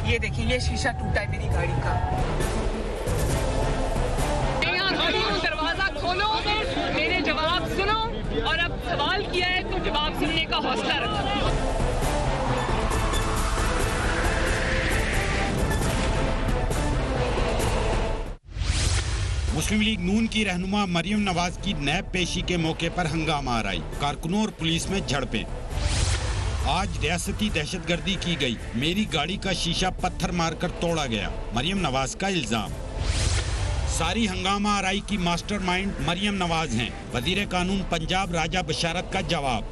یہ دیکھیں یہ شیشہ ٹوٹا ہے میری گاڑی کا. میں یہاں کھڑی ہوں, دروازہ کھولو, میرے جواب سنو, اور اب سوال کیا ہے تو جواب سننے کا حوصلہ رکھو. مسلم لیگ نون کی رہنما مریم نواز کی نیب پیشی کے موقع پر ہنگامہ آرائی, کارکنوں اور پولیس میں جھڑپیں. آج ریاستی دہشت گردی کی گئی, میری گاڑی کا شیشہ پتھر مار کر توڑا گیا, مریم نواز کا الزام. ساری ہنگامہ آرائی کی ماسٹر مائنڈ مریم نواز ہیں, وزیر قانون پنجاب راجہ بشارت کا جواب.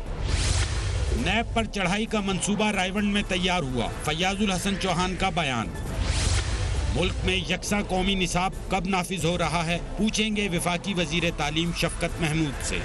نیب پر چڑھائی کا منصوبہ رائیونڈ میں تیار ہوا, فیاض الحسن چوہان کا بیان. ملک میں یکساں قومی نصاب کب نافذ ہو رہا ہے, پوچھیں گے وفاقی وزیر تعلیم شفقت محمود سے.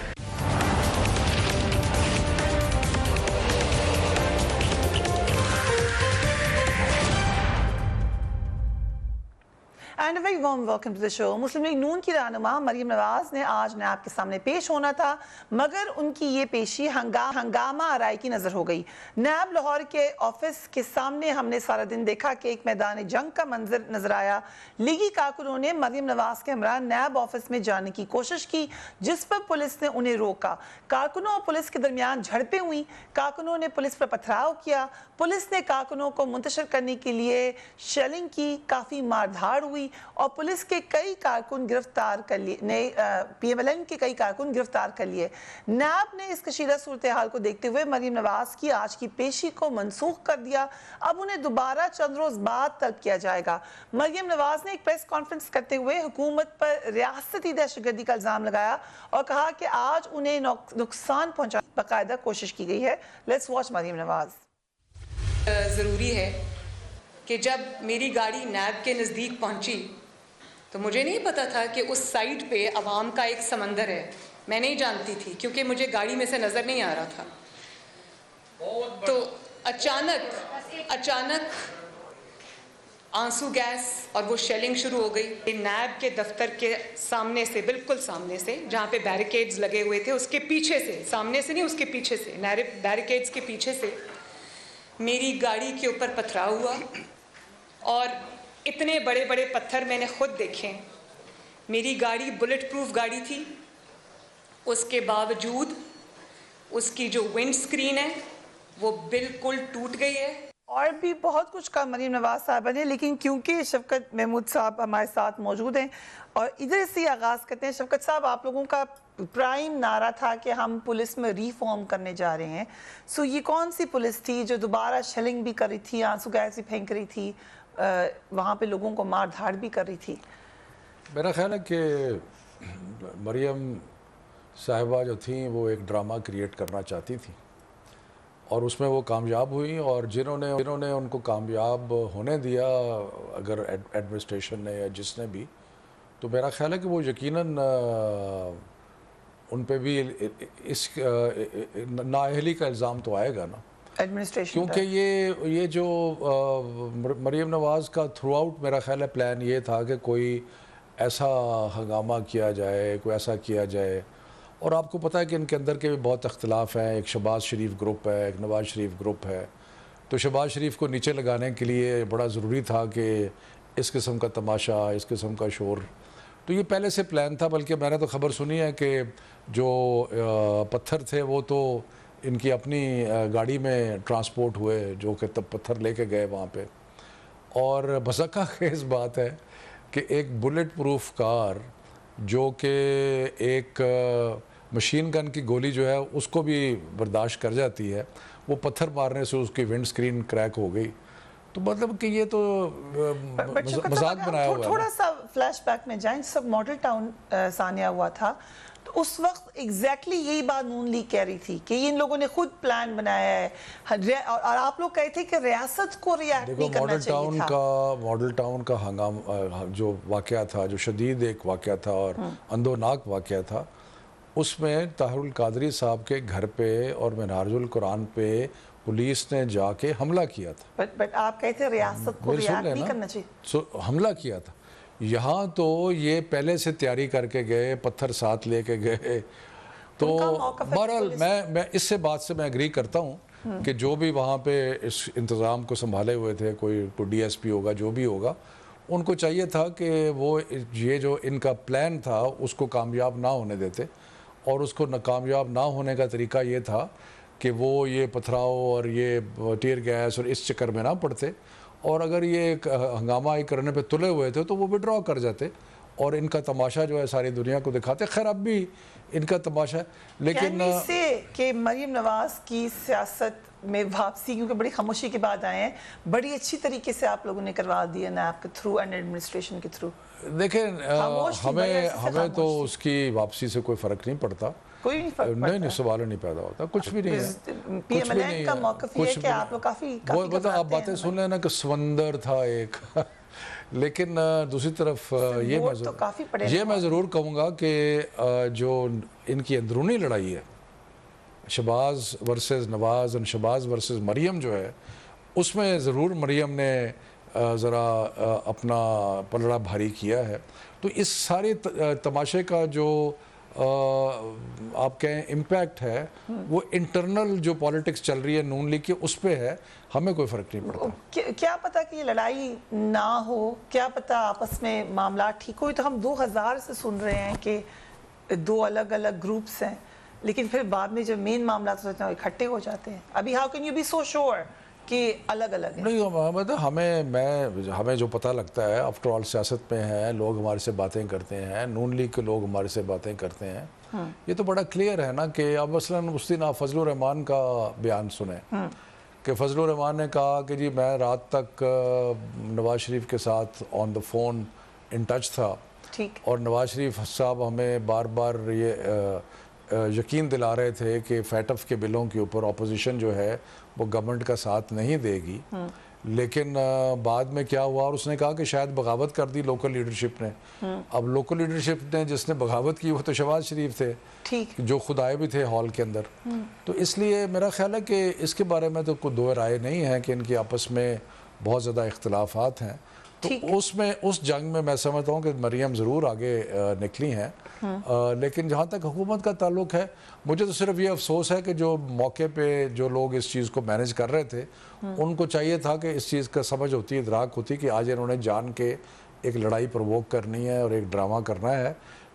And very warm welcome to the show. Muslim League Noon کی رہنما مریم نواز نے آج نیب کے سامنے پیش ہونا تھا, مگر ان کی یہ پیشی ہنگامہ آرائی کی نظر ہو گئی. نیب لاہور کے آفس کے سامنے ہم نے سارا دن دیکھا کہ ایک میدان جنگ کا منظر نظر آیا. لیگی کارکنوں نے مریم نواز کے ہمراہ نیب آفس میں جانے کی کوشش کی, جس پر پولیس نے انہیں روکا. کارکنوں اور پولیس کے درمیان جھڑپیں ہوئیں, کارکنوں نے پولیس پر پتھراؤ کیا, پولیس نے کارکنوں کو منتشر کرنے کے لیے شیلنگ کی, کافی مار دھاڑ ہوئی, اور پولیس کے کئی کارکن گرفتار کر لیے, پی ایم ایل این کے کئی کارکن گرفتار کر لیے. نیب نے اس کشیدہ صورتحال کو دیکھتے ہوئے مریم نواز کی آج کی پیشی کو منسوخ کر دیا. اب انہیں دوبارہ چند روز بعد طلب کیا جائے گا. مریم نواز نے ایک پریس کانفرنس کرتے ہوئے حکومت پر ریاستی دہشت گردی کا الزام لگایا اور کہا کہ آج انہیں نقصان پہنچانے کی باقاعدہ کوشش کی گئی ہے. Let's watch Maryam Nawaz. ضروری ہے کہ جب میری گاڑی نیب کے نزدیک پہنچی تو مجھے نہیں پتا تھا کہ اس سائٹ پہ عوام کا ایک سمندر ہے. میں نہیں جانتی تھی کیونکہ مجھے گاڑی میں سے نظر نہیں آ رہا تھا. تو اچانک آنسو گیس اور وہ شیلنگ شروع ہو گئی. نیب کے دفتر کے سامنے سے, بالکل سامنے سے, جہاں پہ بیریکیڈز لگے ہوئے تھے, اس کے پیچھے سے, سامنے سے نہیں اس کے پیچھے سے, بیریکیڈز کے پیچھے سے میری گاڑی کے اوپر پتھراؤ ہوا. اور اتنے بڑے بڑے پتھر میں نے خود دیکھے. میری گاڑی بلٹ پروف گاڑی تھی, اس کے باوجود اس کی جو ونڈ سکرین ہے وہ بالکل ٹوٹ گئی ہے. اور بھی بہت کچھ کہا مریم نواز صاحبہ نے, لیکن کیونکہ شفقت محمود صاحب ہمارے ساتھ موجود ہیں اور ادھر سے آغاز کرتے ہیں. شفقت صاحب, آپ لوگوں کا پرائم نعرہ تھا کہ ہم پولیس میں ریفارم کرنے جا رہے ہیں. سو یہ کون سی پولیس تھی جو دوبارہ شیلنگ بھی کر رہی تھی, آنسو گیس بھی پھینک رہی تھی, وہاں پہ لوگوں کو مار دھاڑ بھی کر رہی تھی؟ میرا خیال ہے کہ مریم صاحبہ جو تھیں وہ ایک ڈرامہ کریٹ کرنا چاہتی تھیں اور اس میں وہ کامیاب ہوئی. اور جنہوں نے ان کو کامیاب ہونے دیا, اگر ایڈمنسٹریشن نے یا جس نے بھی, تو میرا خیال ہے کہ وہ یقیناً ان پہ بھی اس نااہلی کا الزام تو آئے گا نا, کیونکہ یہ جو مریم نواز کا تھرو آؤٹ میرا خیال ہے پلان یہ تھا کہ کوئی ایسا ہنگامہ کیا جائے, کوئی ایسا کیا جائے. اور آپ کو پتہ ہے کہ ان کے اندر کے بھی بہت اختلاف ہیں. ایک شہباز شریف گروپ ہے, ایک نواز شریف گروپ ہے. تو شہباز شریف کو نیچے لگانے کے لیے بڑا ضروری تھا کہ اس قسم کا تماشا, اس قسم کا شور, تو یہ پہلے سے پلان تھا. بلکہ میں نے تو خبر سنی ہے کہ جو پتھر تھے وہ تو ان کی اپنی گاڑی میں ٹرانسپورٹ ہوئے, جو کہ تب پتھر لے کے گئے وہاں پہ. اور بسکہ خیز بات ہے کہ ایک بلٹ پروف کار جو کہ ایک مشین گن کی گولی جو ہے اس کو بھی برداشت کر جاتی ہے, وہ پتھر مارنے سے اس کی ونڈ سکرین کریک ہو گئی. تو مطلب کہ یہ تو مذاق بنایا ہوا ہے. تھوڑا سا فلیش بیک میں جائیں, سب ماڈل ٹاؤن ثانیہ ہوا تھا, تو اس وقت ایگزیکٹلی یہی بات نون لیگ کہہ رہی تھی کہ ان لوگوں نے خود پلان بنایا ہے, اور آپ لوگ کہے تھے کہ ریاست کو ریاکٹ نہیں کرنا چاہیے تھا. ماڈل ٹاؤن کا ہنگامہ جو واقعہ تھا, جو شدید ایک واقعہ تھا اور اندوناک واقعہ تھا, اس میں طاہر القادری صاحب کے گھر پہ اور منہاج القرآن پہ پولیس نے جا کے حملہ کیا تھا. بٹ آپ کہتے ہیں ریاست کو ریاکٹ نہیں کرنا چاہیے. حملہ کیا تھا. یہاں تو یہ پہلے سے تیاری کر کے گئے, پتھر ساتھ لے کے گئے. تو بہرحال میں اس سے بات سے میں اگری کرتا ہوں کہ جو بھی وہاں پہ اس انتظام کو سنبھالے ہوئے تھے، کوئی ڈی ایس پی ہوگا، جو بھی ہوگا، ان کو چاہیے تھا کہ وہ یہ جو ان کا پلان تھا اس کو کامیاب نہ ہونے دیتے، اور اس کو کامیاب نہ ہونے کا طریقہ یہ تھا کہ وہ یہ پتھراؤ اور یہ ٹیئر گیس اور اس چکر میں نہ پڑتے، اور اگر یہ ہنگامہ کرنے پہ تلے ہوئے تھے تو وہ وڈرا کر جاتے اور ان کا تماشا جو ہے ساری دنیا کو دکھاتے۔ خیر اب بھی ان کا تماشا ہے، لیکن سے کہ مریم نواز کی سیاست میں واپسی، کیونکہ بڑی خاموشی کے بعد آئے ہیں، بڑی اچھی طریقے سے آپ لوگوں نے کروا دیا نیب کے تھرو اینڈ ایڈمنسٹریشن کے تھرو۔ دیکھیں ہمیں تو اس کی واپسی سے کوئی فرق نہیں پڑتا، کوئی نہیں فرق پڑتا، نہیں سوال نہیں پیدا ہوتا، کچھ بھی نہیں ہے۔ پی ایم ایل این کا موقف یہ ہے کہ آپ لوگ کافی وہ بتا، آپ باتیں سن لینا کہ سمندر تھا ایک، لیکن دوسری طرف یہ میں ضرور کہوں گا کہ جو ان کی اندرونی لڑائی ہے، شہباز ورسز نواز اور شہباز ورسز مریم جو ہے، اس میں ضرور مریم نے ذرا اپنا پلڑا بھاری کیا ہے۔ تو اس سارے تماشے کا جو آپ کہیں امپیکٹ ہے، وہ انٹرنل جو پالیٹکس چل رہی ہے نون لیگ کی، اس پہ ہے، ہمیں کوئی فرق نہیں پڑتا۔ کیا پتا کہ یہ لڑائی نہ ہو، کیا پتا آپس میں معاملات ٹھیک ہوئی، تو ہم 2000 سے سن رہے ہیں کہ دو الگ الگ گروپس ہیں، لیکن پھر بعد میں جب مین معاملات ہوتے ہیں وہ اکٹھے ہو جاتے ہیں۔ ابھی how can you be so sure کہ الگ الگ ہیں؟ نہیں، ہمیں جو پتہ لگتا ہے، آفٹر آل سیاست میں ہے، لوگ ہمارے سے باتیں کرتے ہیں، نون لیگ کے لوگ ہمارے سے باتیں کرتے ہیں، یہ تو بڑا کلیئر ہے نا کہ اب مثلاً اس دن آپ فضل الرحمان کا بیان سنیں کہ فضل الرحمان نے کہا کہ جی میں رات تک نواز شریف کے ساتھ آن دا فون ان ٹچ تھا، اور نواز شریف صاحب ہمیں بار بار یہ یقین دلا رہے تھے کہ فیٹف کے بلوں کے اوپر اپوزیشن جو ہے وہ گورنمنٹ کا ساتھ نہیں دے گی، لیکن بعد میں کیا ہوا، اور اس نے کہا کہ شاید بغاوت کر دی لوکل لیڈرشپ نے۔ اب لوکل لیڈرشپ نے جس نے بغاوت کی وہ تو شہباز شریف تھے، جو خود آئے بھی تھے ہال کے اندر۔ تو اس لیے میرا خیال ہے کہ اس کے بارے میں تو کوئی دو رائے نہیں ہے کہ ان کی آپس میں بہت زیادہ اختلافات ہیں۔ تو اس جنگ میں میں سمجھتا ہوں کہ مریم ضرور آگے نکلی ہیں، لیکن جہاں تک حکومت کا تعلق ہے، مجھے تو صرف یہ افسوس ہے کہ جو موقع پہ جو لوگ اس چیز کو مینیج کر رہے تھے، ان کو چاہیے تھا کہ اس چیز کا سمجھ ہوتی، ادراک ہوتی کہ آج انہوں نے جان کے ایک لڑائی پرووک کرنی ہے اور ایک ڈرامہ کرنا ہے،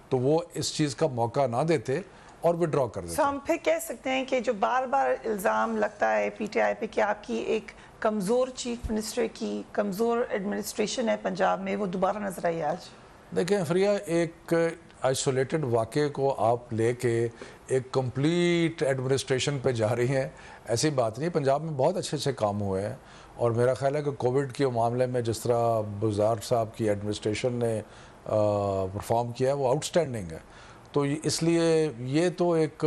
تو وہ اس چیز کا موقع نہ دیتے اور وڈرا کر دیتے۔ ہم پھر کہہ سکتے ہیں کہ جو بار بار الزام لگتا ہے پی ٹی آئی پہ کہ آپ کی ایک کمزور چیف منسٹر کی کمزور ایڈمنسٹریشن ہے پنجاب میں، وہ دوبارہ نظر آئی آج؟ دیکھیں فریہ، ایک آئسولیٹڈ واقعے کو آپ لے کے ایک کمپلیٹ ایڈمنسٹریشن پہ جا رہی ہیں، ایسی بات نہیں۔ پنجاب میں بہت اچھے اچھے کام ہوئے ہیں، اور میرا خیال ہے کہ کووڈ کے معاملے میں جس طرح بزار صاحب کی ایڈمنسٹریشن نے پرفارم کیا ہے وہ آؤٹ سٹینڈنگ ہے۔ تو اس لیے یہ تو ایک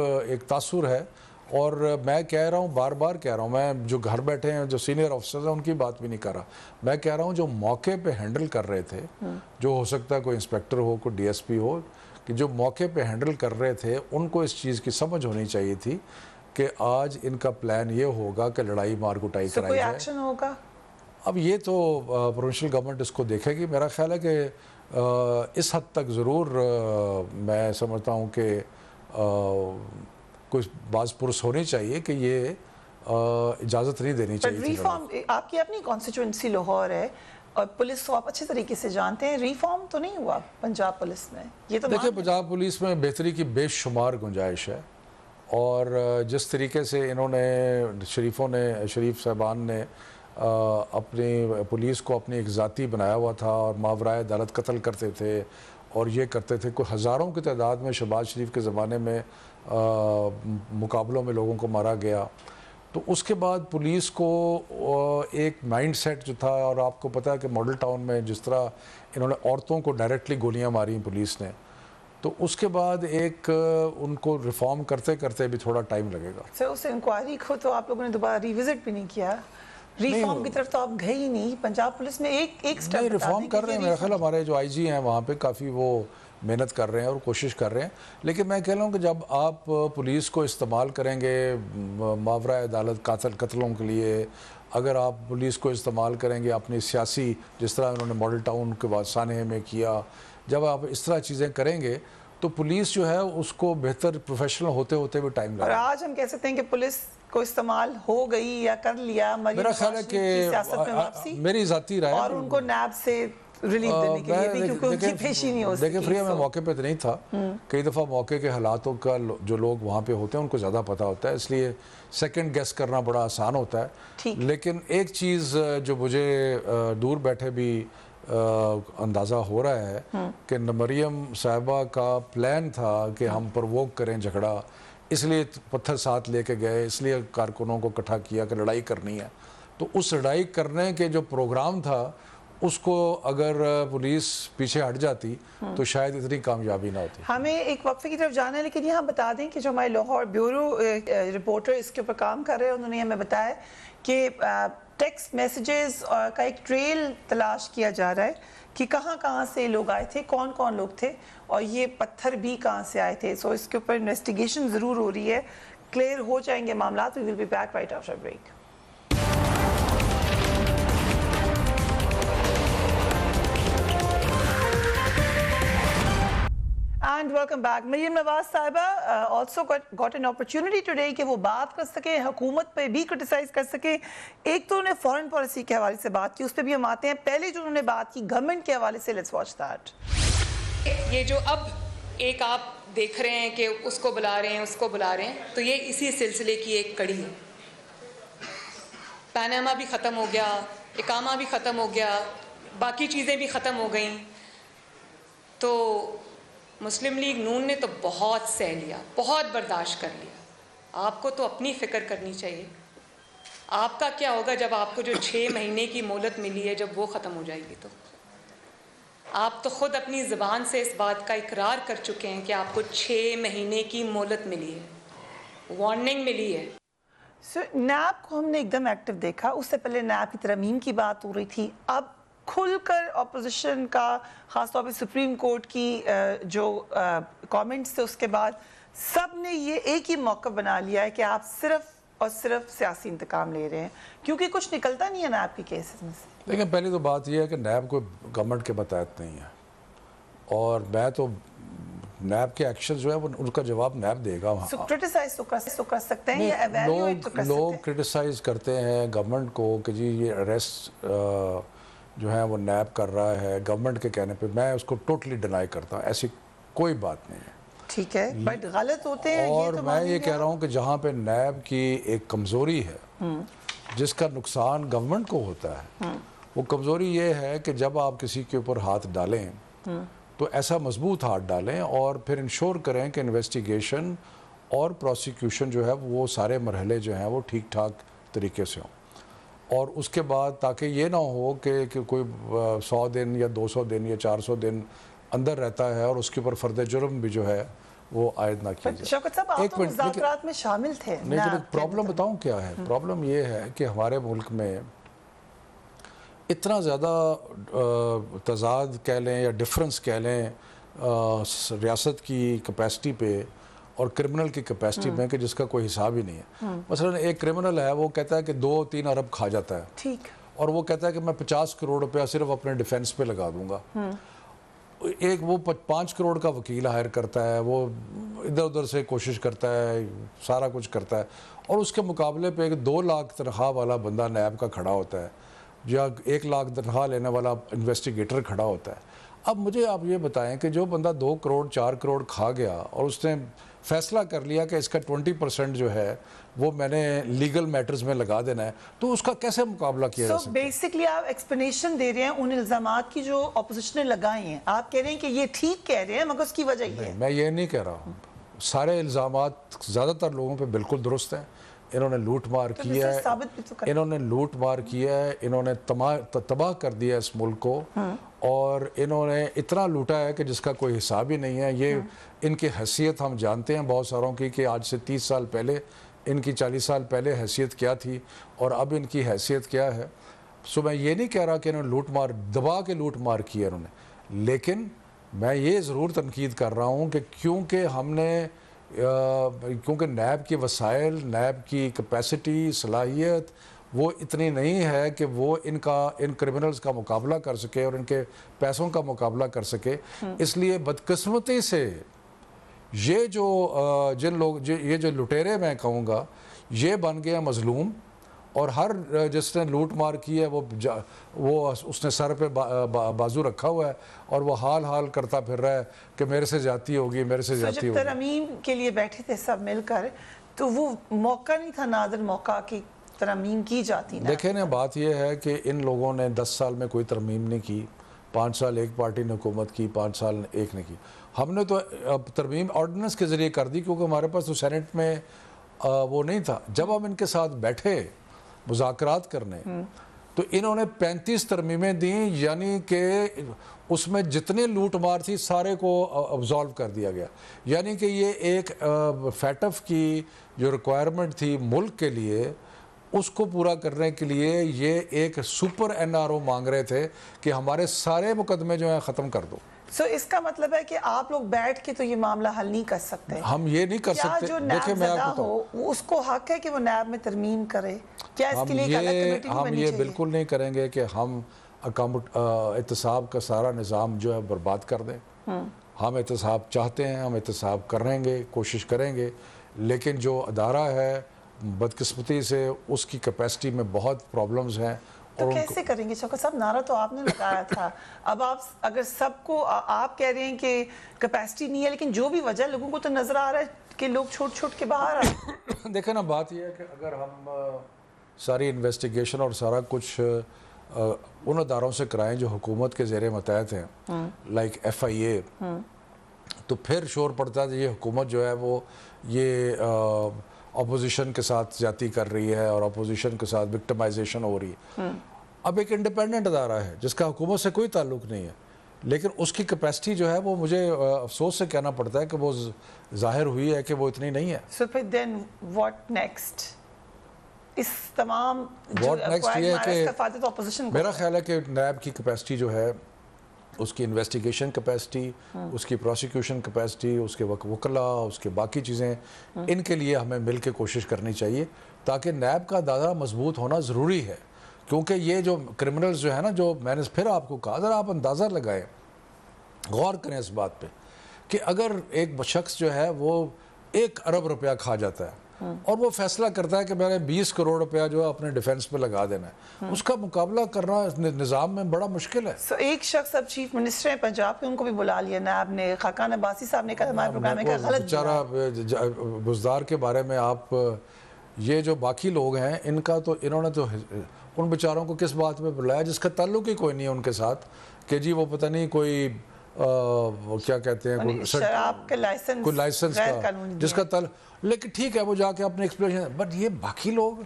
تاثر ہے، اور میں کہہ رہا ہوں، بار بار کہہ رہا ہوں، میں جو گھر بیٹھے ہیں جو سینئر آفیسرز ہیں ان کی بات بھی نہیں کر رہا، میں کہہ رہا ہوں جو موقع پہ ہینڈل کر رہے تھے، جو ہو سکتا ہے کوئی انسپیکٹر ہو، کوئی ڈی ایس پی ہو، کہ جو موقع پہ ہینڈل کر رہے تھے ان کو اس چیز کی سمجھ ہونی چاہیے تھی کہ آج ان کا پلان یہ ہوگا کہ لڑائی مار کٹائی کرائی کوئی جائے۔ ایکشن ہوگا؟ اب یہ تو پروونشل گورنمنٹ اس کو دیکھے گی۔ میرا خیال ہے کہ اس حد تک ضرور میں سمجھتا ہوں کہ کوئی باز پرس ہونی چاہیے کہ یہ اجازت نہیں دینی چاہیے تھی۔ ریفارم، آپ کی اپنی کانسٹیچوئنسی لاہور ہے اور پولیس کو آپ اچھے طریقے سے جانتے ہیں، ریفارم تو نہیں ہوا پنجاب پولیس میں؟ یہ تو دیکھیں پنجاب پولیس میں بہتری کی بے شمار گنجائش ہے، اور جس طریقے سے انہوں نے شریف صاحبان نے اپنی پولیس کو اپنی ایک ذاتی بنایا ہوا تھا، اور ماورائے عدالت قتل کرتے تھے اور یہ کرتے تھے، کوئی ہزاروں کی تعداد میں شہباز شریف کے زمانے میں مقابلوں میں لوگوں کو مارا گیا۔ تو اس کے بعد پولیس کو ایک مائنڈ سیٹ جو تھا، اور آپ کو پتہ ہے کہ ماڈل ٹاؤن میں جس طرح انہوں نے عورتوں کو ڈائریکٹلی گولیاں ماری پولیس نے، تو اس کے بعد ایک ان کو ریفارم کرتے کرتے بھی تھوڑا ٹائم لگے گا۔ سر اس انکوائری کو تو آپ لوگوں نے دوبارہ ریوزٹ بھی نہیں کیا، ریفارم کی طرف تو آپ گئے ہی نہیں۔ پنجاب پولیس میں ایک سٹیپ ریفارم کر رہے ہیں، میرا خیال ہمارے جو آئی جی ہیں وہاں پہ کافی وہ محنت کر رہے ہیں اور کوشش کر رہے ہیں، لیکن میں کہہ رہا ہوں کہ جب آپ پولیس کو استعمال کریں گے ماورائے عدالت قتلوں کے لیے، اگر آپ پولیس کو استعمال کریں گے اپنی سیاسی، جس طرح انہوں نے ماڈل ٹاؤن کے بعد سانحے میں کیا، جب آپ اس طرح چیزیں کریں گے تو پولیس جو ہے اس کو بہتر پروفیشنل ہوتے ہوتے بھی ٹائم لگے۔ اور آج ہم کہہ سکتے ہیں کہ پولیس کو استعمال ہو گئی یا کر لیا مریم نواز شریف کی سیاست میں واپسی، میری ذاتی رائے اور ان کو نیب سے ریلیف دینے کے لیے بھی، کیونکہ ان کی پیشی نہیں ہو سکی. دیکھیں فریہ میں موقع پہ تو نہیں تھا، کئی دفعہ موقع کے حالاتوں کا جو لوگ وہاں پہ ہوتے ہیں ان کو زیادہ پتہ ہوتا ہے، اس لیے سیکنڈ گیس کرنا بڑا آسان ہوتا ہے. لیکن ایک چیز جو مجھے دور بیٹھے بھی اندازہ ہو رہا ہے کہ مریم صاحبہ کا پلان تھا کہ ہم پرووک کریں جھگڑا، اس لیے پتھر ساتھ لے کے گئے، اس لیے کارکنوں کو اکٹھا کیا کہ لڑائی کرنی ہے. تو اس لڑائی کرنے کے جو پروگرام تھا اس کو اگر پولیس پیچھے ہٹ جاتی تو شاید اتنی کامیابی نہ ہوتی. ہمیں ایک وقفے کی طرف جانا ہے، لیکن یہاں بتا دیں کہ جو ہمارے لاہور بیورو رپورٹر اس کے اوپر کام کر رہے ہیں، انہوں نے ہمیں بتایا کہ ٹیکسٹ میسیجز کا ایک ٹریل تلاش کیا جا رہا ہے کہ کہاں کہاں سے لوگ آئے تھے، کون کون لوگ تھے، اور یہ پتھر بھی کہاں سے آئے تھے. سو اس کے اوپر انویسٹیگیشن ضرور ہو رہی ہے، کلیئر ہو جائیں گے معاملات. We will be back right after break. And welcome back. Maryam Nawaz صاحبہ also got an opportunity today کہ وہ بات کر سکیں، حکومت پہ بھی کرٹیسائز کر سکیں. ایک تو انہیں فورن پالیسی کے حوالے سے بات کی، اس پہ بھی ہم آتے ہیں. پہلے جو انہوں نے بات کی گورنمنٹ کے حوالے سے، let's watch that. یہ جو اب ایک آپ دیکھ رہے ہیں کہ اس کو بلا رہے ہیں، اس کو بلا رہے ہیں، تو یہ اسی سلسلے کی ایک کڑی ہے. پاناما بھی ختم ہو گیا، اقامہ بھی ختم ہو گیا، باقی چیزیں بھی ختم ہو گئیں. تو مسلم لیگ نون نے تو بہت سہ لیا، بہت برداشت کر لیا. آپ کو تو اپنی فکر کرنی چاہیے. آپ کا کیا ہوگا جب آپ کو جو 6 مہینے کی مہلت ملی ہے جب وہ ختم ہو جائے گی؟ تو آپ تو خود اپنی زبان سے اس بات کا اقرار کر چکے ہیں کہ آپ کو 6 مہینے کی مہلت ملی ہے، وارننگ ملی ہے. نیب کو ہم نے ایک دم ایکٹیو دیکھا. اس سے پہلے نیب کی ترمیم کی بات ہو رہی تھی. اب کھل کر اپوزیشن کا، خاص طور پہ سپریم کورٹ کی جو کامنٹس تھے، اس کے بعد سب نے یہ ایک ہی موقع بنا لیا ہے کہ آپ صرف اور صرف سیاسی انتقام لے رہے ہیں، کیونکہ کچھ نکلتا نہیں ہے نیب کی کیسز میں سے. لیکن پہلی تو بات یہ ہے کہ نیب کوئی گورنمنٹ کے متحد نہیں ہے، اور میں تو نیب کے ایکشن جو ہے ان کا جواب نیب دے گا. کرٹیسائز تو کر سکتے ہیں یا ایویلیویٹ تو کر سکتے ہیں. لوگ کرٹیسائز کرتے ہیں گورنمنٹ کو کہ جی یہ اریسٹ جو ہے وہ نیب کر رہا ہے گورنمنٹ کے کہنے پہ. میں اس کو ٹوٹلی ڈینائی کرتا ہوں، ایسی کوئی بات نہیں ہے. ٹھیک ہے، بٹ غلط ہوتے ہیں. اور میں یہ کہہ رہا ہوں کہ جہاں پہ نیب کی ایک کمزوری ہے جس کا نقصان گورنمنٹ کو ہوتا ہے، وہ کمزوری یہ ہے کہ جب آپ کسی کے اوپر ہاتھ ڈالیں تو ایسا مضبوط ہاتھ ڈالیں اور پھر انشور کریں کہ انویسٹیگیشن اور پروسیکیوشن جو ہے وہ سارے مرحلے جو ہیں وہ ٹھیک ٹھاک طریقے سے ہوں. اور اس کے بعد تاکہ یہ نہ ہو کہ کوئی 100 دن یا 200 دن یا 400 دن اندر رہتا ہے اور اس کے اوپر فرد جرم بھی جو ہے وہ عائد نہ کیا جائے. شوکت صاحب، آپ تو مذاکرات میں شامل تھے. نہیں، پرابلم بتاؤں کیا ہے. پرابلم یہ ہے کہ ہمارے ملک میں اتنا زیادہ تضاد کہہ لیں یا ڈفرنس کہہ لیں ریاست کی کیپیسٹی پہ اور کرمنل کی کیپیسٹی میں کہ جس کا کوئی حساب ہی نہیں ہے. مثلا ایک کرمنل ہے، وہ کہتا ہے کہ 2-3 ارب کھا جاتا ہے، ٹھیک، اور وہ کہتا ہے کہ میں 50 کروڑ روپیہ صرف اپنے ڈیفنس پہ لگا دوں گا. ایک وہ 5 کروڑ کا وکیل ہائر کرتا ہے، وہ ادھر ادھر سے کوشش کرتا ہے، سارا کچھ کرتا ہے، اور اس کے مقابلے پہ ایک 2 لاکھ تنخواہ والا بندہ نیب کا کھڑا ہوتا ہے یا 1 لاکھ تنخواہ لینے والا انویسٹیگیٹر کھڑا ہوتا ہے. اب مجھے آپ یہ بتائیں کہ جو بندہ 2 کروڑ 4 کروڑ کھا گیا اور اس نے فیصلہ کر لیا کہ اس کا 20% جو ہے وہ میں نے لیگل میٹرز میں لگا دینا ہے، تو اس کا کیسے مقابلہ کیا جا سکتا ہے؟ بیسکلی آپ ایکسپلینیشن دے رہے ہیں ان الزامات کی جو اپوزیشن نے لگائی ہیں. آپ کہہ رہے ہیں کہ یہ ٹھیک کہہ رہے ہیں مگر اس کی وجہ یہ ہے. میں یہ نہیں کہہ رہا ہوں. سارے الزامات زیادہ تر لوگوں پہ بالکل درست ہیں. انہوں نے لوٹ مار کیا ہے، انہوں نے لوٹ مار کیا ہے، انہوں نے تباہ کر دیا اس ملک کو، اور انہوں نے اتنا لوٹا ہے کہ جس کا کوئی حساب ہی نہیں ہے. یہ ان کی حیثیت ہم جانتے ہیں بہت ساروں کی کہ آج سے 30 سال پہلے، ان کی 40 سال پہلے حیثیت کیا تھی اور اب ان کی حیثیت کیا ہے. سو میں یہ نہیں کہہ رہا کہ انہوں نے لوٹ مار دبا کے لوٹ مار کی ہے انہوں نے، لیکن میں یہ ضرور تنقید کر رہا ہوں کہ کیونکہ نیب کے وسائل، نیب کی کیپیسٹی، صلاحیت وہ اتنی نہیں ہے کہ وہ ان کرمنلز کا مقابلہ کر سکے اور ان کے پیسوں کا مقابلہ کر سکے. اس لیے بدقسمتی سے یہ جو لٹیرے میں کہوں گا، یہ بن گیا مظلوم، اور ہر جس نے لوٹ مار کی ہے وہ اس نے سر پہ بازو رکھا ہوا ہے اور وہ حال کرتا پھر رہا ہے کہ میرے سے جاتی ہوگی، میرے سے جاتی ہوگی۔ جب ترمیم کے لیے بیٹھے تھے سب مل کر تو وہ موقع نہیں تھا نادر موقع کی ترمیم کی جاتی؟ دیکھیں نا، بات یہ ہے کہ ان لوگوں نے 10 سال میں کوئی ترمیم نہیں کی، 5 سال ایک پارٹی نے حکومت کی، 5 سال ایک نے کی۔ ہم نے تو ترمیم آرڈیننس کے ذریعے کر دی کیونکہ ہمارے پاس تو سینٹ میں وہ نہیں تھا۔ جب ہم ان کے ساتھ بیٹھے مذاکرات کرنے تو انہوں نے 35 ترمیمیں دیں، یعنی کہ اس میں جتنے لوٹ مار تھی سارے کو ابزالو کر دیا گیا، یعنی کہ یہ ایک فیٹف کی جو ریکوائرمنٹ تھی ملک کے لیے اس کو پورا کرنے کے لیے یہ ایک سپر NRO مانگ رہے تھے کہ ہمارے سارے مقدمے جو ہیں ختم کر دو۔ سو اس کا مطلب ہے کہ آپ لوگ بیٹھ کے تو یہ معاملہ حل نہیں کر سکتے؟ ہم یہ نہیں کر سکتے۔ کیا جو نیب زدہ ہو اس کو حق ہے کہ وہ نیب میں ترمیم کرے؟ کیا اس کے لیے ایک الگ کمیٹی نہیں بننی چاہیے؟ ہم یہ بالکل نہیں کریں گے کہ ہم احتساب کا سارا نظام جو ہے برباد کر دیں۔ ہم احتساب چاہتے ہیں، ہم احتساب کریں گے، کوشش کریں گے، لیکن جو ادارہ ہے بدقسمتی سے اس کی کیپیسٹی میں بہت پرابلمز ہیں۔ تو کیسے کریں گے؟ شوکت صاحب نعرہ تو آپ نے لگایا تھا، اب آپ اگر سب کو آپ کہہ رہے ہیں کہ کیپیسٹی نہیں ہے، لیکن جو بھی وجہ لوگوں کو تو نظر آ رہا ہے کہ لوگ چھوٹ کے باہر آئے۔ دیکھیں نا، بات یہ ہے کہ اگر ہم ساری انویسٹیگیشن اور سارا کچھ ان اداروں سے کرائیں جو حکومت کے زیر متحد ہیں، لائک FIA، تو پھر شور پڑتا ہے کہ یہ حکومت جو ہے وہ یہ اپوزیشن کے ساتھ زیادتی کر رہی ہے اور اپوزیشن کے ساتھ وکٹمائزیشن ہو رہی ہے۔ اب ایک انڈیپینڈنٹ ادارہ ہے جس کا حکومت سے کوئی تعلق نہیں ہے، لیکن اس کی کیپیسٹی جو ہے وہ مجھے افسوس سے کہنا پڑتا ہے کہ وہ ظاہر ہوئی ہے کہ وہ اتنی نہیں ہے۔ سو پھر دین واٹ نیکسٹ؟ اس تمام جو میرا خیال ہے کہ نیب کی کیپیسٹی جو ہے، اس کی انویسٹیگیشن کیپیسٹی، اس کی پروسیکیوشن کیپیسٹی، اس کے وکلاء، اس کے باقی چیزیں، ان کے لیے ہمیں مل کے کوشش کرنی چاہیے تاکہ نیب کا ادارہ مضبوط ہونا ضروری ہے۔ کیونکہ یہ جو کرمنلز جو ہے نا، جو میں نے پھر آپ کو کہا، اگر آپ اندازہ لگائیں، غور کریں اس بات پہ کہ اگر ایک شخص جو ہے وہ 1 ارب روپیہ کھا جاتا ہے اور وہ فیصلہ کرتا ہے کہ میں نے 20 کروڑ روپیہ جو ہے اپنے ڈیفنس پہ لگا دینا ہے، اس کا مقابلہ کرنا نظام میں بڑا مشکل ہے۔ ایک شخص اب چیف منسٹر ہیں پنجاب کے، ان کو بھی بلا لیا نیب نے، خاقان عباسی صاحب نے کہا ہمارے پروگرام میں غلط بیچارہ بزدار کے بارے میں آپ یہ جو باقی لوگ ہیں ان کا تو انہوں نے تو ان بیچاروں کو کس بات میں بلایا جس کا تعلق ہی کوئی نہیں ہے ان کے ساتھ، کہ جی وہ پتہ نہیں کوئی وہ کیا کہتے ہیں شراب کا لائسنس کا جس کا تعلق، لیکن ٹھیک ہے وہ جا کے اپنے ایکسپلینیشن، بٹ یہ باقی لوگ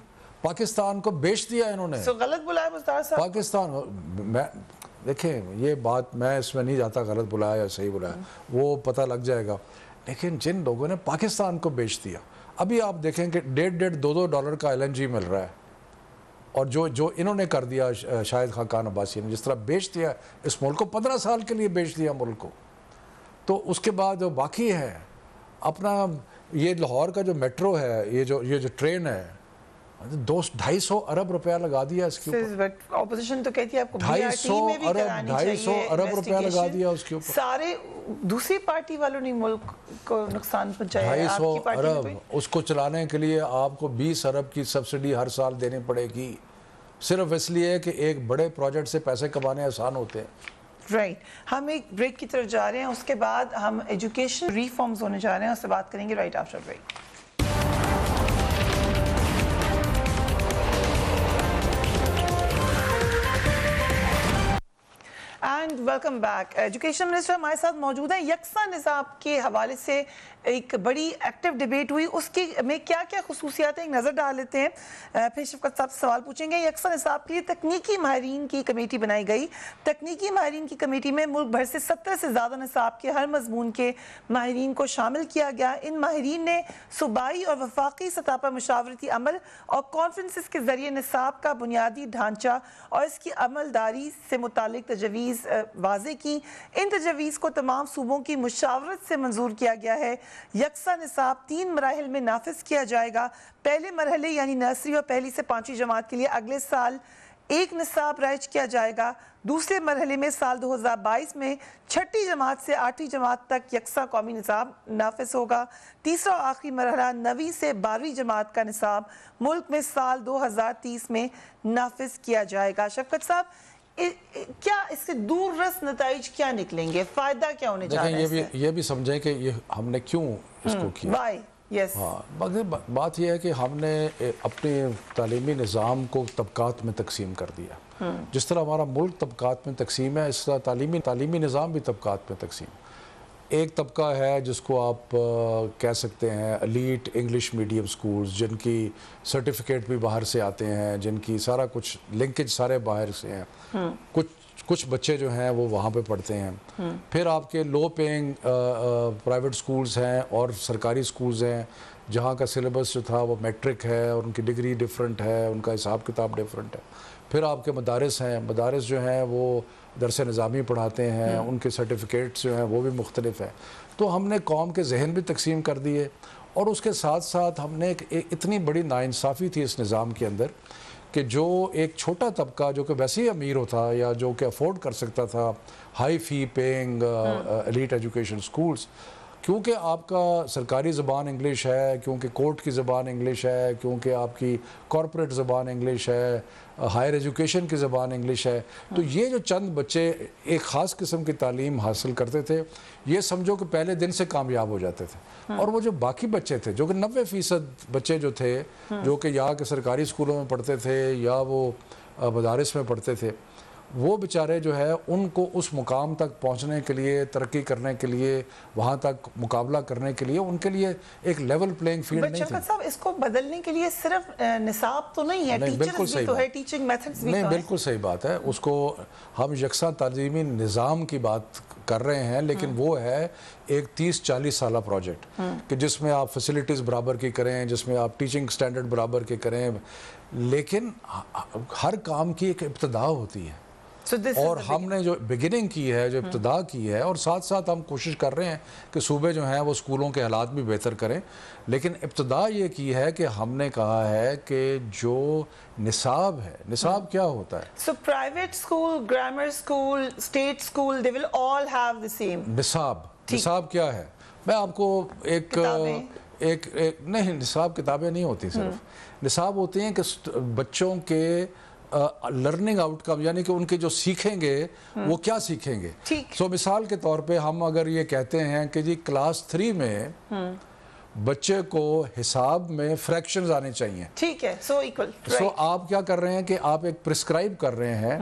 پاکستان کو بیچ دیا انہوں نے۔ غلط بلایا بزدار صاحب پاکستان میں دیکھیں یہ بات میں اس میں نہیں جاتا غلط بلایا یا صحیح بلایا، وہ پتہ لگ جائے گا، لیکن جن لوگوں نے پاکستان کو بیچ دیا، ابھی آپ دیکھیں کہ $1.5-2 کا LNG مل رہا ہے، اور جو انہوں نے کر دیا شاہد خاقان عباسی نے، جس طرح بیچ دیا اس ملک کو، 15 سال کے لیے بیچ دیا ملک کو، تو اس کے بعد جو باقی ہے اپنا یہ لاہور کا جو میٹرو ہے، یہ جو ٹرین ہے، 250 ارب روپیہ لگا دیا اس کے اوپر، اپوزیشن تو کہتی ہے آپ کو BRT میں بھی کرانی چاہیے، 250 ارب روپیہ لگا دیا اس کے اوپر، سارے دوسری پارٹی والوں نے ملک کو نقصان پہنچایا ہے، 250 ارب اس کو چلانے کے لیے آپ کو 20 ارب کی سبسڈی ہر سال دینی پڑے گی، صرف اس لیے کہ ایک بڑے پروجیکٹ سے پیسے کمانے آسان ہوتے ہیں۔ رائٹ، ہم ایک بریک کی طرف جا رہے ہیں، اس کے بعد ہم ایجوکیشن ریفارمز ہونے جا رہے ہیں، اس سے بات کریں گے right after break. And welcome back. Education minister ہمارے ساتھ موجود ہیں۔ یکساں نصاب کے حوالے سے ایک بڑی ایکٹیو ڈیبیٹ ہوئی، اس کی میں کیا کیا خصوصیات ہیں ایک نظر ڈال لیتے ہیں، پھر شفقت صاحب سے سوال پوچھیں گے۔ یکساں نصاب کے لیے تکنیکی ماہرین کی کمیٹی بنائی گئی، تکنیکی ماہرین کی کمیٹی میں ملک بھر سے 70 سے زیادہ نصاب کے ہر مضمون کے ماہرین کو شامل کیا گیا۔ ان ماہرین نے صوبائی اور وفاقی سطح پر مشاورتی عمل اور کانفرنسز کے ذریعے نصاب کا بنیادی ڈھانچہ اور اس کی عملداری سے متعلق تجویز واضح کی۔ ان تجویز کو تمام صوبوں کی مشاورت سے منظور کیا گیا ہے۔ یکساں نصاب 3 مراحل میں نافذ کیا جائے گا۔ پہلے مرحلے یعنی نرسری اور پہلی سے 5ویں جماعت کے لیے اگلے سال ایک نصاب رائج کیا جائے گا۔ دوسرے مرحلے میں سال 2022 میں 6ٹھی جماعت سے 8ٹھی جماعت تک یکساں قومی نصاب نافذ ہوگا۔ تیسرا اور آخری مرحلہ 9ویں سے 12ویں جماعت کا نصاب ملک میں سال 2030 میں نافذ کیا جائے گا۔ شفقت صاحب، کیا اس سے دور رس نتائج کیا نکلیں گے؟ فائدہ کیا ہونے جا رہا ہے؟ یہ بھی سمجھیں کہ یہ ہم نے کیوں اس کو کیا۔ وائی؟ یس، ہاں، بات یہ ہے کہ ہم نے اپنے تعلیمی نظام کو طبقات میں تقسیم کر دیا۔ جس طرح ہمارا ملک طبقات میں تقسیم ہے، اس طرح تعلیمی نظام بھی طبقات میں تقسیم۔ ایک طبقہ ہے جس کو آپ کہہ سکتے ہیں ایلیٹ انگلش میڈیم سکولز، جن کی سرٹیفکیٹ بھی باہر سے آتے ہیں، جن کی سارا کچھ لنکیج سارے باہر سے ہیں۔ کچھ بچے جو ہیں وہ وہاں پہ پڑھتے ہیں۔ پھر آپ کے لو پینگ پرائیویٹ سکولز ہیں اور سرکاری سکولز ہیں جہاں کا سلیبس جو تھا وہ میٹرک ہے اور ان کی ڈگری ڈیفرنٹ ہے، ان کا حساب کتاب ڈیفرنٹ ہے۔ پھر آپ کے مدارس ہیں، مدارس جو ہیں وہ درس نظامی پڑھاتے ہیں، ان کے سرٹیفکیٹس جو ہیں وہ بھی مختلف ہیں۔ تو ہم نے قوم کے ذہن بھی تقسیم کر دیے، اور اس کے ساتھ ساتھ ہم نے ایک اتنی بڑی ناانصافی تھی اس نظام کے اندر کہ جو ایک چھوٹا طبقہ جو کہ ویسے ہی امیر ہوتا یا جو کہ افورڈ کر سکتا تھا ہائی فی پیئنگ ایلیٹ ایجوکیشن سکولز، کیونکہ آپ کا سرکاری زبان انگلش ہے، کیونکہ کورٹ کی زبان انگلش ہے، کیونکہ آپ کی کارپوریٹ زبان انگلش ہے، ہائر ایجوکیشن کی زبان انگلش ہے، تو یہ جو چند بچے ایک خاص قسم کی تعلیم حاصل کرتے تھے، یہ سمجھو کہ پہلے دن سے کامیاب ہو جاتے تھے۔ اور وہ جو باقی بچے تھے، جو کہ 90% بچے جو تھے، جو کہ یا کہ سرکاری اسکولوں میں پڑھتے تھے یا وہ مدارس میں پڑھتے تھے، وہ بیچارے جو ہے ان کو اس مقام تک پہنچنے کے لیے، ترقی کرنے کے لیے، وہاں تک مقابلہ کرنے کے لیے ان کے لیے ایک لیول پلینگ فیلڈ نہیں تھی۔ شفقت صاحب، اس کو بدلنے کے لیے صرف نصاب تو نہیں ہے، ٹیچرز بھی تو ہے، ٹیچنگ میتھڈز بھی تو ہے۔ نہیں، بالکل صحیح بات ہے۔ اس کو ہم یکساں تعلیمی نظام کی بات کر رہے ہیں، لیکن وہ ہے ایک 30-40 سالہ پروجیکٹ کہ جس میں آپ فیسلٹیز برابر کی کریں، جس میں آپ ٹیچنگ سٹینڈرڈ برابر کی کریں، لیکن ہر کام کی ایک ابتدا ہوتی ہے۔ اور ہم نے جو بگننگ کی ہے، جو ابتدا کی ہے، اور ساتھ ساتھ ہم کوشش کر رہے ہیں کہ صوبے جو ہیں وہ اسکولوں کے حالات بھی بہتر کریں، لیکن ابتدا یہ کی ہے کہ ہم نے کہا ہے کہ جو نصاب ہے، نصاب کیا ہوتا ہے؟ So private school, grammar school, state school, they will all have the same. نصاب کیا ہے؟ میں آپ کو ایک نہیں، نصاب کتابیں نہیں ہوتی، صرف نصاب ہوتے ہیں کہ بچوں کے لرننگ آؤٹ کم، یعنی کہ ان کے جو سیکھیں گے وہ کیا سیکھیں گے۔ سو مثال کے طور پہ ہم اگر یہ کہتے ہیں کہ جی کلاس 3 میں بچے کو حساب میں فریکشنز آنے چاہیے، ٹھیک ہے، سو آپ کیا کر رہے ہیں کہ آپ ایک پرسکرائب کر رہے ہیں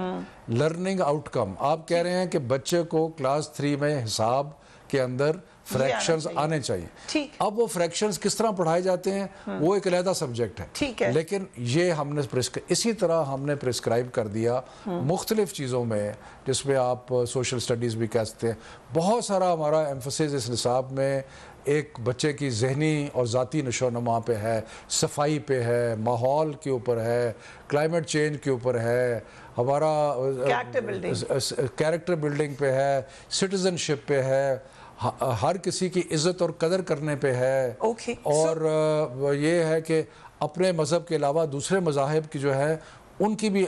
لرننگ آؤٹ کم۔ آپ کہہ رہے ہیں کہ بچے کو کلاس 3 میں حساب کے اندر فریکشنز آنے چاہیے۔ اب وہ فریکشنز کس طرح پڑھائے جاتے ہیں وہ ایک علیحدہ سبجیکٹ ہے، لیکن یہ ہم نے اسی طرح ہم نے پرسکرائب کر دیا مختلف چیزوں میں، جس میں آپ سوشل سٹڈیز بھی کہہ سکتے ہیں۔ بہت سارا ہمارا ایمفسس اس نصاب میں ایک بچے کی ذہنی اور ذاتی نشو و نما پہ ہے، صفائی پہ ہے، ماحول کے اوپر ہے، کلائمیٹ چینج کے اوپر ہے، ہمارا کیریکٹر بلڈنگ پہ ہے، سٹیزن شپ پہ ہے، ہر کسی کی عزت اور قدر کرنے پہ ہے، اور یہ ہے کہ اپنے مذہب کے علاوہ دوسرے مذاہب کی جو ہے ان کی بھی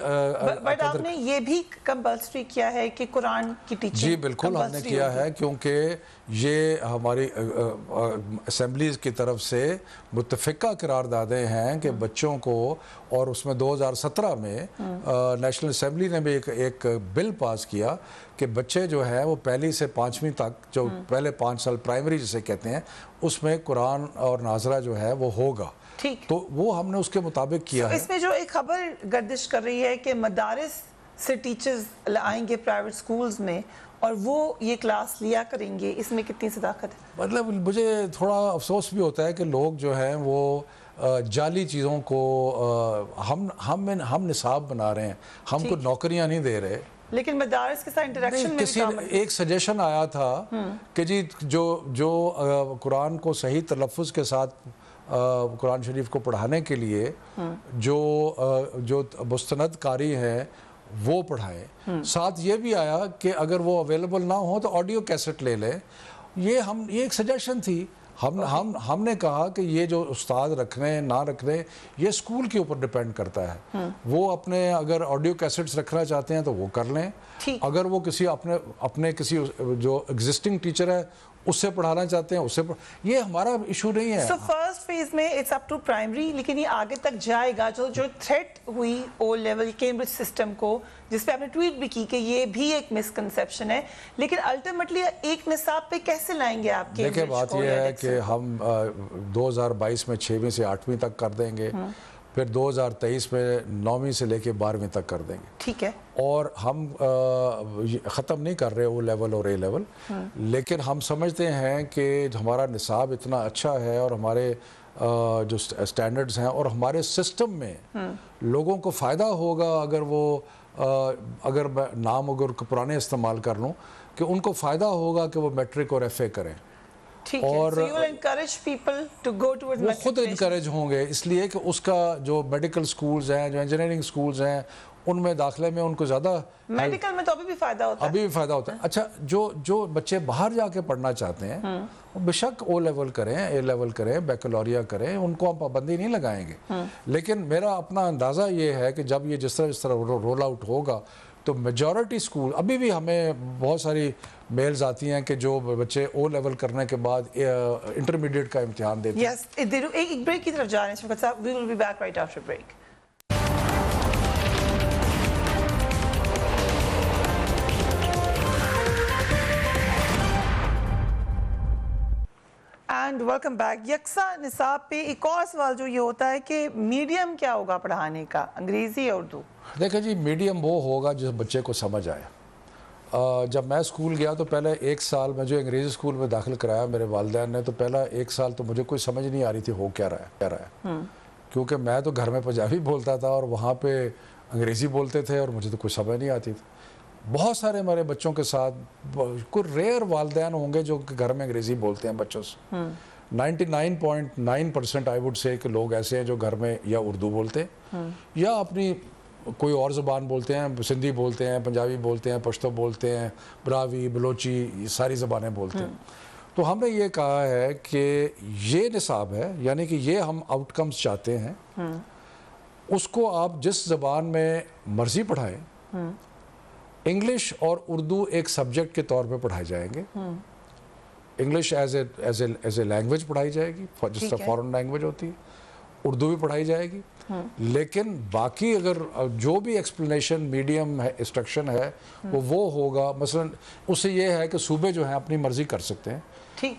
بٹ آپ نے یہ بھی کمپلسری کیا ہے کہ قرآن کی ٹیچنگ؟ جی بالکل ہم نے کیا ہے، کیونکہ یہ ہماری اسمبلیز کی طرف سے متفقہ قراردادیں ہیں کہ بچوں کو، اور اس میں 2017 میں نیشنل اسمبلی نے بھی ایک بل پاس کیا کہ بچے جو ہیں وہ 1 سے 5ویں تک، جو پہلے 5 سال پرائمری جسے کہتے ہیں، اس میں قرآن اور ناظرہ جو ہے وہ ہوگا، تو وہ ہم نے اس کے مطابق کیا ہے۔ اس میں جو ایک خبر گردش کر رہی ہے کہ مدارس سے ٹیچرز آئیں گے پرائیویٹ سکولز میں اور وہ یہ کلاس لیا کریں گے، اس میں کتنی صداقت ہے؟ مطلب مجھے تھوڑا افسوس بھی ہوتا ہے کہ لوگ جو ہیں وہ جعلی چیزوں کو ہم نصاب بنا رہے ہیں، ہم کو نوکریاں نہیں دے رہے، لیکن مدارس کے ساتھ انٹریکشن میں کسی ایک سجیشن آیا تھا کہ جی جو قرآن کو صحیح تلفظ کے ساتھ قرآن شریف کو پڑھانے کے لیے جو مستند قاری ہیں وہ پڑھائیں، ساتھ یہ بھی آیا کہ اگر وہ اویلیبل نہ ہو تو آڈیو کیسٹ لے لیں۔ یہ ایک سجیشن تھی، ہم نے کہا کہ یہ جو استاد رکھ رہے ہیں نہ رکھ رہے ہیں یہ اسکول کے اوپر ڈیپینڈ کرتا ہے. وہ اپنے اگر آڈیو کیسٹس رکھنا چاہتے ہیں تو وہ کر لیں, اگر وہ کسی اپنے کسی جو ایگزسٹنگ ٹیچر ہے اس سے پڑھانا چاہتے ہیں اس سے یہ ہمارا ایشو نہیں ہے. سو فرسٹ فیز میں اٹس اپ ٹو پرائمری, لیکن یہ آگے تک جائے گا. جو تھریٹ ہوئی او لیول کیمبرج سسٹم کو, جس پہ آپ نے ٹویٹ بھی کی کہ یہ بھی ایک مسکنسیپشن ہے, لیکن الٹیمیٹلی ایک نصاب پہ کیسے لائیں گے آپ؟ دیکھیں بات یہ ہے کہ ہم 2022 میں 6ویں سے 8ویں تک کر دیں گے, پھر 2023 میں 9ویں سے لے کے 12ویں تک کر دیں گے. ٹھیک ہے, اور ہم ختم نہیں کر رہے او لیول اور اے لیول, لیکن ہم سمجھتے ہیں کہ ہمارا نصاب اتنا اچھا ہے اور ہمارے جو سٹینڈرڈز ہیں اور ہمارے سسٹم میں لوگوں کو فائدہ ہوگا اگر میں نام اگر پرانے استعمال کر لوں کہ ان کو فائدہ ہوگا کہ وہ میٹرک اور ایف اے کریں. اور وہ خود انکریج ہوں گے, اس لیے کہ اس کا جو میڈیکل سکولز ہیں, جو انجینئرنگ سکولز ہیں, ان میں داخلے میں ان کو زیادہ میڈیکل میں تو ابھی بھی فائدہ ہوتا ہے. اچھا, جو بچے باہر جا کے پڑھنا چاہتے ہیں بے شک او لیول کریں, اے لیول کریں, بیکلوریا کریں, ان کو ہم پابندی نہیں لگائیں گے. لیکن میرا اپنا اندازہ یہ ہے کہ جب یہ جس طرح رول آؤٹ ہوگا تو میجورٹی سکول, ابھی بھی ہمیں بہت ساری میلز آتی ہیں کہ جو بچے او لیول کرنے کے بعد انٹرمیڈیٹ کا امتحان دیتے ہیں. یس, ایک بریک کی طرف جا رہے ہیں شفقت صاحب. We will be back right after break. And welcome back. یکساں نصاب پہ ایک اور سوال جو یہ ہوتا ہے کہ میڈیم کیا ہوگا پڑھانے کا, انگریزی یا اردو؟ دیکھیں جی, میڈیم وہ ہوگا جس بچے کو سمجھ آئے. جب میں اسکول گیا تو پہلے 1 سال میں جو انگریزی اسکول میں داخل کرایا میرے والدین نے, تو پہلا 1 سال تو مجھے کوئی سمجھ نہیں آ رہی تھی ہو کیا رہا ہے, کیونکہ میں تو گھر میں پنجابی بولتا تھا اور وہاں پہ انگریزی بولتے تھے اور مجھے تو کوئی سمجھ نہیں آتی تھی. بہت سارے ہمارے بچوں کے ساتھ کوئی ریئر والدین ہوں گے جو کہ گھر میں انگریزی بولتے ہیں بچوں سے. 99.9% آئی ووڈ سے کہ لوگ ایسے ہیں جو گھر میں یا اردو بولتے ہیں یا اپنی کوئی اور زبان بولتے ہیں, سندھی بولتے ہیں, پنجابی بولتے ہیں, پشتو بولتے ہیں, براوی, بلوچی, یہ ساری زبانیں بولتے ہیں. تو ہم نے یہ کہا ہے کہ یہ نصاب ہے, یعنی کہ یہ ہم آؤٹ کمز چاہتے ہیں, اس کو آپ جس زبان میں مرضی پڑھائیں. انگلش اور اردو ایک سبجیکٹ کے طور پہ پڑھائے جائیں گے. انگلش ایز اے لینگویج پڑھائی جائے گی, جس طرح فورن لینگویج ہوتی ہے, اردو بھی پڑھائی جائے گی. لیکن باقی اگر جو بھی ایکسپلینیشن میڈیم ہے, انسٹرکشن ہے, وہ ہوگا. مثلا اس سے یہ ہے کہ صوبے جو ہیں اپنی مرضی کر سکتے ہیں.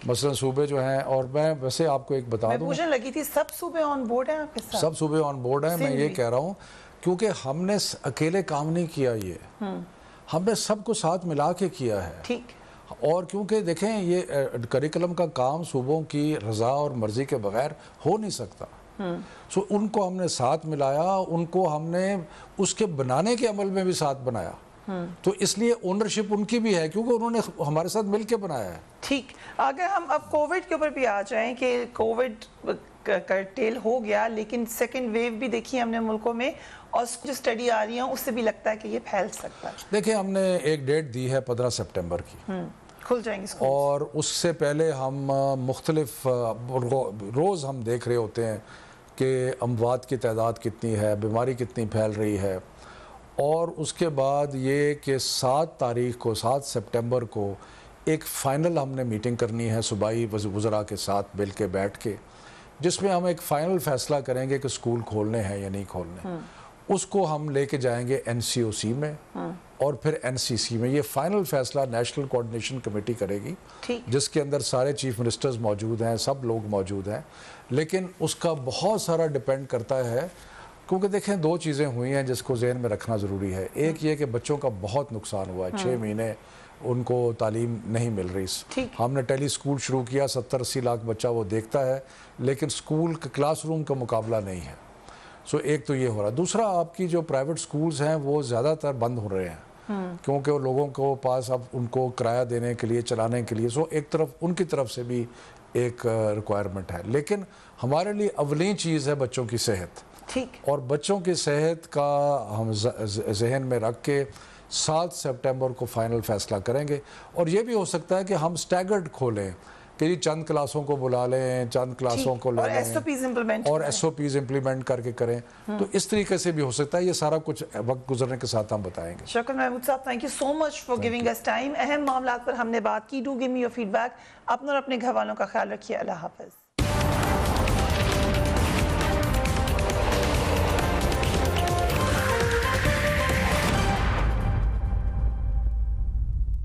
مثلا صوبے جو ہیں, اور میں ویسے آپ کو ایک بتا دوں, پوچھنے لگی تھی سب صوبے آن بورڈ ہیں آپ کے ساتھ؟ سب صوبے آن بورڈ ہیں. میں یہ کہہ رہا ہوں کیونکہ ہم نے اکیلے کام نہیں کیا, یہ ہم نے سب کو ساتھ ملا کے کیا ہے. اور کیونکہ دیکھیں یہ کریکلم کا کام صوبوں کی رضا اور مرضی کے بغیر ہو نہیں سکتا. سو ان کو ہم نے ساتھ ملایا, ان کو ہم نے اس کے بنانے کے عمل میں بھی ساتھ بنایا. تو اس لیے اونرشپ ان کی بھی ہے کیونکہ انہوں نے ہمارے ساتھ مل کے بنایا ہے. ٹھیک, اگر ہم اب کووڈ کے اوپر بھی آ جائیں کہ کووڈ کرٹیل ہو گیا, لیکن سیکنڈ ویو بھی دیکھی ہم نے ملکوں میں, اور جو اسٹڈی آ رہی ہیں اس سے بھی لگتا ہے کہ یہ پھیل سکتا ہے. دیکھیں ہم نے ایک ڈیٹ دی ہے 15 سپٹمبر کی, کھل جائیں گے اسکول, اور اس سے پہلے ہم مختلف روز ہم دیکھ رہے ہوتے ہیں کہ اموات کی تعداد کتنی ہے, بیماری کتنی پھیل رہی ہے. اور اس کے بعد یہ کہ 7 تاریخ کو 7 سپٹمبر کو ایک فائنل ہم نے میٹنگ کرنی ہے صوبائی وزراء کے ساتھ مل کے بیٹھ کے, جس میں ہم ایک فائنل فیصلہ کریں گے کہ اسکول کھولنے ہیں یا نہیں کھولنے. اس کو ہم لے کے جائیں گے NCOC میں اور پھر NCC میں. یہ فائنل فیصلہ نیشنل کوآرڈینیشن کمیٹی کرے گی, جس کے اندر سارے چیف منسٹرز موجود ہیں, سب لوگ موجود ہیں. لیکن اس کا بہت سارا ڈیپینڈ کرتا ہے, کیونکہ دیکھیں 2 چیزیں ہوئی ہیں جس کو ذہن میں رکھنا ضروری ہے. ایک یہ کہ بچوں کا بہت نقصان ہوا ہے, 6 مہینے ان کو تعلیم نہیں مل رہی. ہم نے ٹیلی اسکول شروع کیا, 70-80 لاکھ بچہ وہ دیکھتا ہے, لیکن اسکول کے کلاس روم کا مقابلہ نہیں ہے. سو ایک تو یہ ہو رہا. دوسرا, آپ کی جو پرائیویٹ سکولز ہیں وہ زیادہ تر بند ہو رہے ہیں, کیونکہ وہ لوگوں کو پاس اب ان کو کرایہ دینے کے لیے, چلانے کے لیے, سو ایک طرف ان کی طرف سے بھی ایک ریکوائرمنٹ ہے. لیکن ہمارے لیے اولین چیز ہے بچوں کی صحت, اور بچوں کی صحت کا ہم ذہن میں رکھ کے 7 سپٹمبر کو فائنل فیصلہ کریں گے. اور یہ بھی ہو سکتا ہے کہ ہم سٹیگرڈ کھولیں, کہ چند کلاسوں کو بلا لیں، چند کلاسوں کو لے لیں اور ایس او پیز امپلیمنٹ کر کے کریں، تو اس طریقے سے بھی ہو سکتا ہے. یہ سارا کچھ وقت گزرنے کے ساتھ ہم بتائیں گے. شکر محمود صاحب، thank you so much for giving اس ٹائم. اہم معاملات پر ہم نے بات کی. Do give me your feedback. اپنا اور اپنے گھر والوں کا خیال رکھیے. اللہ حافظ.